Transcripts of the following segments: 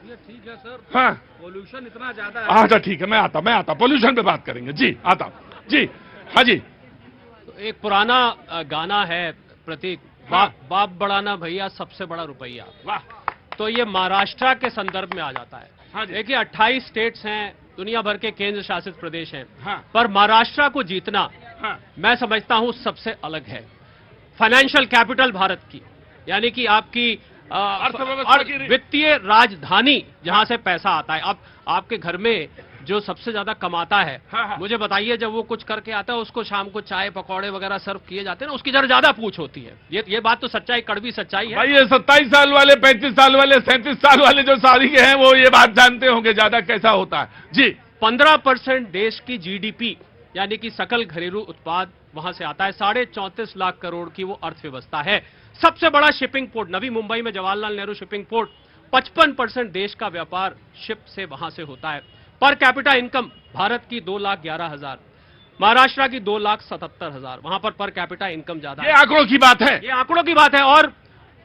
ये ठीक है सर। हाँ पोल्यूशन इतना ज्यादा है। अच्छा ठीक है, मैं आता पोल्यूशन पे बात करेंगे जी, आता जी। हाँ जी। तो एक पुराना गाना है प्रतीक, बाप बढ़ाना भैया सबसे बड़ा रुपया। वाह। तो ये महाराष्ट्र के संदर्भ में आ जाता है। हाँ जी। देखिए 28 स्टेट्स हैं, दुनिया भर के केंद्र शासित प्रदेश हैं, हाँ। पर महाराष्ट्र को जीतना हाँ। मैं समझता हूं सबसे अलग है। फाइनेंशियल कैपिटल भारत की, यानी कि आपकी अर्थव्यवस्था की वित्तीय राजधानी जहां से पैसा आता है। अब आपके घर में जो सबसे ज्यादा कमाता है, हाँ। मुझे बताइए, जब वो कुछ करके आता है उसको शाम को चाय पकौड़े वगैरह सर्व किए जाते हैं ना, उसकी जरा ज्यादा पूछ होती है। ये बात तो सच्चाई, कड़वी सच्चाई है भाई। ये 27 साल वाले, 35 साल वाले, 37 साल वाले जो शादी के हैं वो ये बात जानते होंगे ज्यादा कैसा होता है जी। 15% देश की जीडीपी यानी कि सकल घरेलू उत्पाद वहां से आता है। 34.5 लाख करोड़ की वो अर्थव्यवस्था है। सबसे बड़ा शिपिंग पोर्ट नवी मुंबई में जवाहरलाल नेहरू शिपिंग पोर्ट, 55% देश का व्यापार शिप से वहां से होता है। पर कैपिटा इनकम भारत की 2,11,000, महाराष्ट्र की 2,77,000। वहां पर कैपिटा इनकम ज्यादा है। ये आंकड़ों की बात है, ये आंकड़ों की बात है। और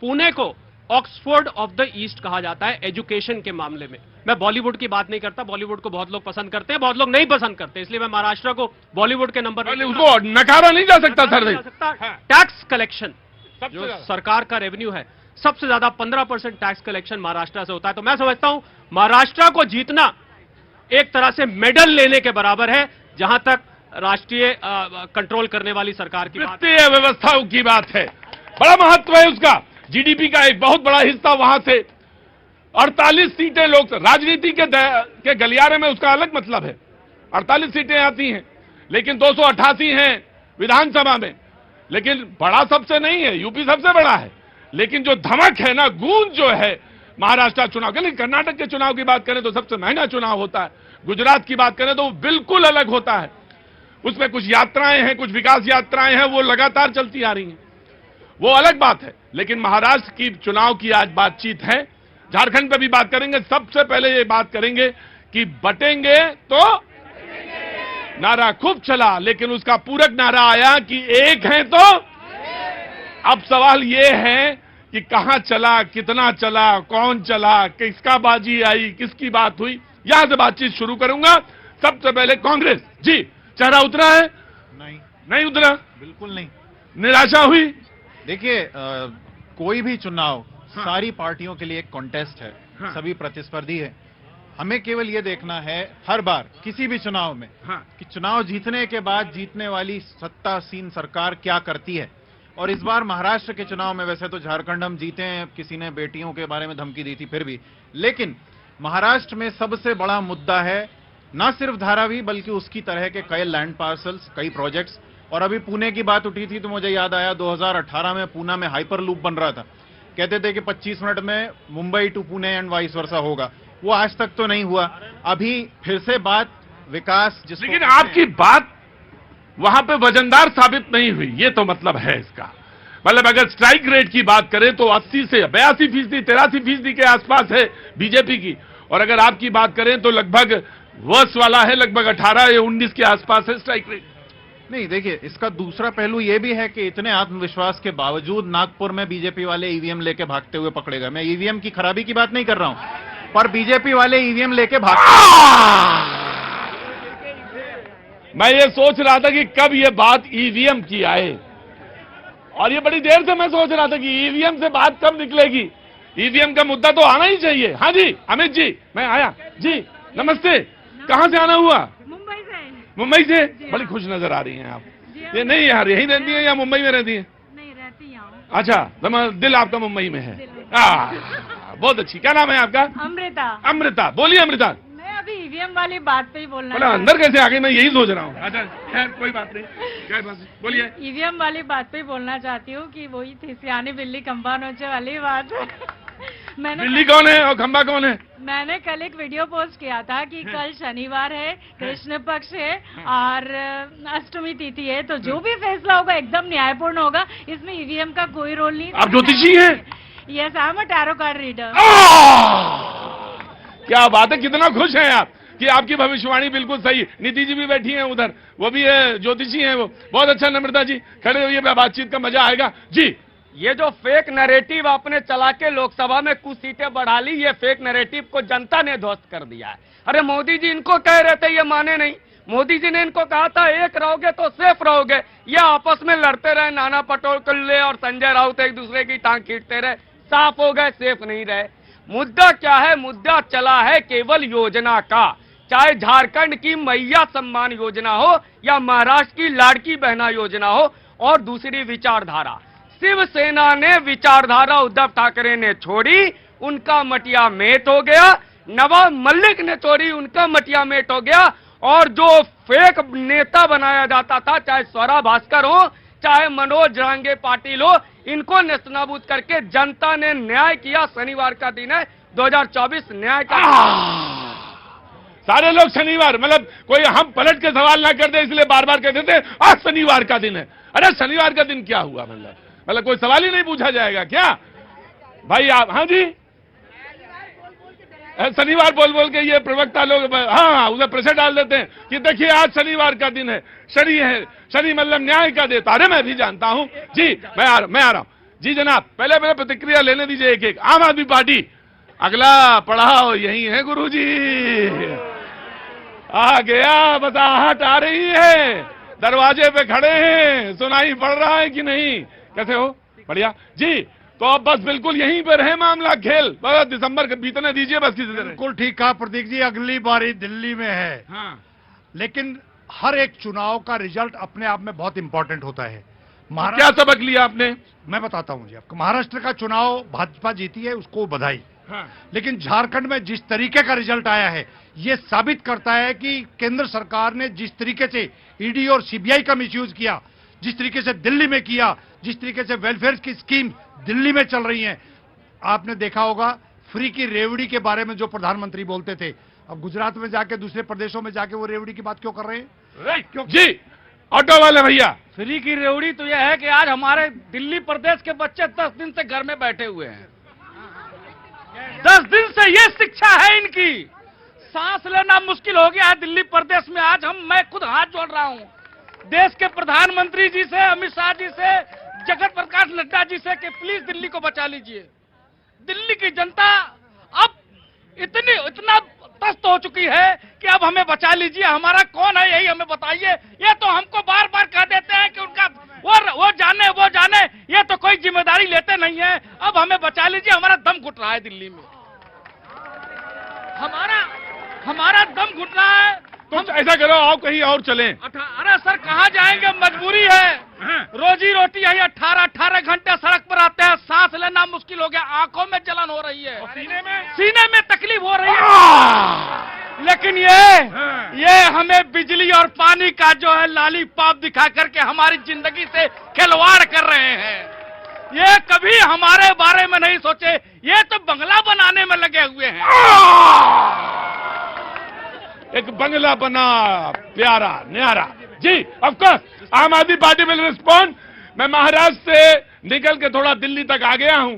पुणे को ऑक्सफोर्ड ऑफ द ईस्ट कहा जाता है एजुकेशन के मामले में। मैं बॉलीवुड की बात नहीं करता, बॉलीवुड को बहुत लोग पसंद करते हैं, बहुत लोग नहीं पसंद करते, इसलिए मैं महाराष्ट्र को बॉलीवुड के नंबर उसको नकारा नहीं जा सकता सर। टैक्स कलेक्शन जो सबसे सरकार का रेवेन्यू है, सबसे ज्यादा 15% टैक्स कलेक्शन महाराष्ट्र से होता है। तो मैं समझता हूं महाराष्ट्र को जीतना एक तरह से मेडल लेने के बराबर है, जहां तक राष्ट्रीय कंट्रोल करने वाली सरकार की बात, वित्तीय व्यवस्था की बात है। बड़ा महत्व है उसका। जीडीपी का एक बहुत बड़ा हिस्सा वहां से 48 सीटें लोग राजनीति के गलियारे में उसका अलग मतलब है। 48 सीटें आती हैं, लेकिन 288 हैं विधानसभा में। लेकिन बड़ा सबसे नहीं है, यूपी सबसे बड़ा है, लेकिन जो धमक है ना, गूंज जो है महाराष्ट्र चुनाव के लिए। कर्नाटक के चुनाव की बात करें तो सबसे महंगा चुनाव होता है। गुजरात की बात करें तो वो बिल्कुल अलग होता है। उसमें कुछ यात्राएं हैं, कुछ विकास यात्राएं हैं, वो लगातार चलती आ रही हैं, वो अलग बात है। लेकिन महाराष्ट्र की चुनाव की आज बातचीत है। झारखंड पे भी बात करेंगे। सबसे पहले ये बात करेंगे कि बटेंगे तो नारा खूब चला, लेकिन उसका पूरक नारा आया कि एक है तो। अब सवाल ये है कि कहां चला, कितना चला, कौन चला, किसका बाजी आई, किसकी बात हुई, यहां से बातचीत शुरू करूंगा। सबसे पहले कांग्रेस जी, चेहरा उतरा है? नहीं उतरा, बिल्कुल नहीं। निराशा हुई? देखिए कोई भी चुनाव सारी पार्टियों के लिए एक कॉन्टेस्ट है। सभी प्रतिस्पर्धी है। हमें केवल ये देखना है हर बार किसी भी चुनाव में कि चुनाव जीतने के बाद जीतने वाली सत्तासीन सरकार क्या करती है। और इस बार महाराष्ट्र के चुनाव में, वैसे तो झारखंड हम जीते हैं, किसी ने बेटियों के बारे में धमकी दी थी फिर भी, लेकिन महाराष्ट्र में सबसे बड़ा मुद्दा है न सिर्फ धारावी बल्कि उसकी तरह के कई लैंड पार्सल्स, कई प्रोजेक्ट्स। और अभी पुणे की बात उठी थी तो मुझे याद आया 2018 में पुणे में हाइपर लूप बन रहा था। कहते थे कि 25 मिनट में Mumbai to Pune and vice versa होगा। वो आज तक तो नहीं हुआ। अभी फिर से बात विकास, लेकिन आपकी बात वहां पे वजनदार साबित नहीं हुई, ये तो मतलब है इसका। मतलब अगर स्ट्राइक रेट की बात करें तो 80 से 82%, 83% के आसपास है बीजेपी की। और अगर आपकी बात करें तो लगभग वर्ष वाला है, लगभग 18 या 19 के आसपास है स्ट्राइक रेट। नहीं, देखिए इसका दूसरा पहलू यह भी है कि इतने आत्मविश्वास के बावजूद नागपुर में बीजेपी वाले ईवीएम लेके भागते हुए पकड़े गए। मैं ईवीएम की खराबी की बात नहीं कर रहा हूं, पर बीजेपी वाले ईवीएम लेके भागते। मैं ये सोच रहा था कि कब ये बात ईवीएम की आए, और ये बड़ी देर से मैं सोच रहा था कि ईवीएम से बात कब निकलेगी। ईवीएम का मुद्दा तो आना ही चाहिए। हाँ जी अमित जी, मैं आया जी। नमस्ते, कहां से आना हुआ? मुंबई से। बड़ी खुश नजर आ रही हैं आप। ये नहीं यार, यहीं रहती हैं या मुंबई में रहती हैं? नहीं, रहती हूँ। अच्छा, दिल आपका मुंबई में है। बहुत अच्छी। क्या नाम है आपका? अमृता। अमृता, बोलिए अमृता। मैं अभी ईवीएम वाली बात पे ही बोलना बोला अंदर कैसे आ गई, मैं यही सोच रहा हूँ। अच्छा खैर कोई बात नहीं, क्या बात है, बोलिए। ईवीएम वाली बात पे ही बोलना चाहती हूँ कि वही थी सियानी बिल्ली खंबा नोचे वाली बात। बिल्ली कौन है और खंबा कौन है? मैंने कल एक वीडियो पोस्ट किया था कि कल शनिवार है, कृष्ण पक्ष है और अष्टमी तिथि है, तो जो भी फैसला होगा एकदम न्यायपूर्ण होगा। इसमें ईवीएम का कोई रोल नहीं। आप ज्योतिषी हैं? Yes, I am a tarot card reader. क्या बात है, कितना खुश हैं आप कि आपकी भविष्यवाणी बिल्कुल सही। नीति जी भी बैठी हैं उधर, वो भी है ज्योतिषी हैं वो। बहुत अच्छा नम्रता जी, खड़े होइए, बातचीत का मजा आएगा जी। ये जो फेक नैरेटिव आपने चला के लोकसभा में कुछ सीटें बढ़ा ली, ये फेक नैरेटिव को जनता ने ध्वस्त कर दिया है। अरे मोदी जी इनको कह रहे थे, ये माने नहीं। मोदी जी ने इनको कहा था एक रहोगे तो सेफ रहोगे, ये आपस में लड़ते रहे, नाना पटोले और संजय राउत एक दूसरे की टांग खींचते रहे, साफ हो गए, सेफ नहीं रहे। मुद्दा क्या है? मुद्दा चला है केवल योजना का, चाहे झारखंड की मैया सम्मान योजना हो या महाराष्ट्र की लाड़की बहना योजना हो। और दूसरी विचारधारा, शिवसेना ने विचारधारा उद्धव ठाकरे ने छोड़ी, उनका मटिया मेट हो गया। नवाब मलिक ने छोड़ी, उनका मटिया मेट हो गया। और जो फेक नेता बनाया जाता था, चाहे स्वरा भास्कर हो, चाहे मनोज रांगे पाटिल हो, इनको नेस्तनाबूद करके जनता ने न्याय किया। शनिवार का दिन है, 2024 न्याय का। सारे लोग शनिवार, मतलब कोई हम पलट के सवाल ना करते इसलिए बार बार कहते थे आज शनिवार का दिन है। अरे शनिवार का दिन क्या हुआ? मतलब कोई सवाल ही नहीं पूछा जाएगा क्या भाई? आप हाँ जी, शनिवार बोल बोल के ये प्रवक्ता लोग हाँ उसे प्रेशर डाल देते हैं कि देखिए आज शनिवार का दिन है, शनि है, शनि मतलब न्याय का देता। अरे मैं भी जानता हूं जी, मैं आ रहा हूं जी। जनाब पहले प्रतिक्रिया लेने दीजिए एक एक। आम आदमी पार्टी, अगला पढ़ाओ यही है गुरुजी, आ गया, बसाहट आ रही है, दरवाजे पे खड़े हैं, सुनाई पड़ रहा है कि नहीं? कैसे हो? बढ़िया जी। तो अब बस बिल्कुल यहीं पर है मामला, खेल बस दिसंबर के बीतने दीजिए बस किसी तरह। बिल्कुल ठीक कहा प्रतीक जी, अगली बारी दिल्ली में है। हाँ। लेकिन हर एक चुनाव का रिजल्ट अपने आप में बहुत इंपॉर्टेंट होता है। क्या सबक लिया आपने? मैं बताता हूं जी आपको। महाराष्ट्र का चुनाव भाजपा जीती है, उसको बधाई। हाँ। लेकिन झारखंड में जिस तरीके का रिजल्ट आया है, ये साबित करता है कि केंद्र सरकार ने जिस तरीके से ईडी और सीबीआई का मिसयूज किया, जिस तरीके से दिल्ली में किया, जिस तरीके से वेलफेयर की स्कीम दिल्ली में चल रही हैं। आपने देखा होगा फ्री की रेवड़ी के बारे में जो प्रधानमंत्री बोलते थे, अब गुजरात में जाके दूसरे प्रदेशों में जाके वो रेवड़ी की बात क्यों कर रहे हैं? क्यों जी? ऑटो वाले भैया, फ्री की रेवड़ी तो यह है कि आज हमारे दिल्ली प्रदेश के बच्चे 10 दिन से घर में बैठे हुए हैं। 10 दिन से ये शिक्षा है इनकी, सांस लेना मुश्किल हो गया है दिल्ली प्रदेश में। आज मैं खुद हाथ जोड़ रहा हूं देश के प्रधानमंत्री जी से, अमित शाह जी से, जगत प्रकाश नड्डा जी से कि प्लीज दिल्ली को बचा लीजिए। दिल्ली की जनता अब इतना तस्त हो चुकी है कि अब हमें बचा लीजिए, हमारा कौन है यही हमें बताइए। ये तो हमको बार बार कह देते हैं कि उनका वो जाने, ये तो कोई जिम्मेदारी लेते नहीं है। अब हमें बचा लीजिए, हमारा दम घुट रहा है दिल्ली में, हमारा दम घुट रहा है। तो ऐसा करो आप कहीं और चलें। अरे सर कहाँ जाएंगे, मजबूरी है, रोजी रोटी है। 18 घंटे सड़क पर आते हैं, सांस लेना मुश्किल हो गया, आंखों में जलन हो रही है, सीने में तकलीफ हो रही है। लेकिन ये हमें बिजली और पानी का जो है लॉलीपॉप दिखा करके हमारी जिंदगी से खिलवाड़ कर रहे हैं। ये कभी हमारे बारे में नहीं सोचे, ये तो बंगला बनाने में लगे हुए हैं। एक बंगला बना प्यारा न्यारा जी। ऑफ कोर्स आम आदमी पार्टी विल रिस्पॉन्ड। मैं महाराष्ट्र से निकल के थोड़ा दिल्ली तक आ गया हूं।